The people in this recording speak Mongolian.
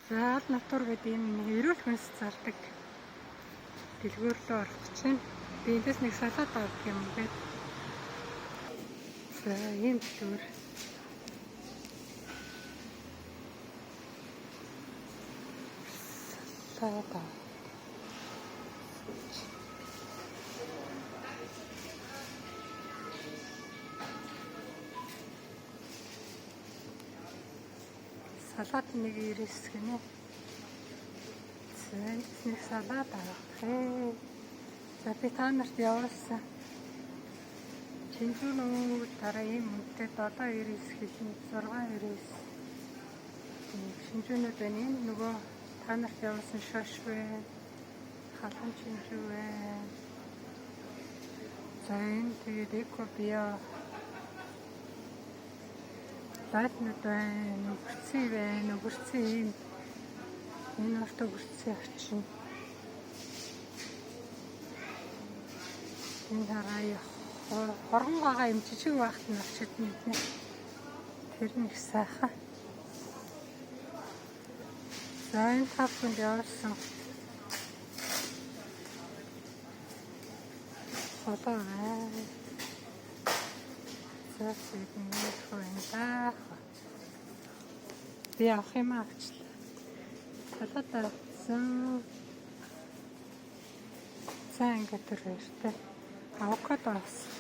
За аль натур гэдэг энэ эрүүл хүнс зардаг дэлгүүр рүү орох чинь. Би эндээс нэг салаад авах юм гээд. За ийм дэлгүүр. Салаад авах. Салаад нэг 90 гэнэ. За нэг салаад авах. За би та нарт явуулсан. Чинжүү нөө дараа ийм үнэтэй 7.99 хэлэн 6.99. Шинжүүнүүд байна. Энэ нөгөө та нарт явуулсан шош вэ? Халуун чинжүү вэ? За энэ тэгээд эко био лайфнууд байна, өгөрцөн байна, өгөрцөн ийм энэ орт өгөрцөн орчин. Энэ хараа хоргон байгаа юм жижиг багт нь очиж мэднэ. Тэр нэг сайхан. За энэ тавханд явуулсан холоо байна. За тэгээд энэ да. Би авах юм авчлаа. Салаад авсан. За ингээд төрөөртэй. Авокадо авсан.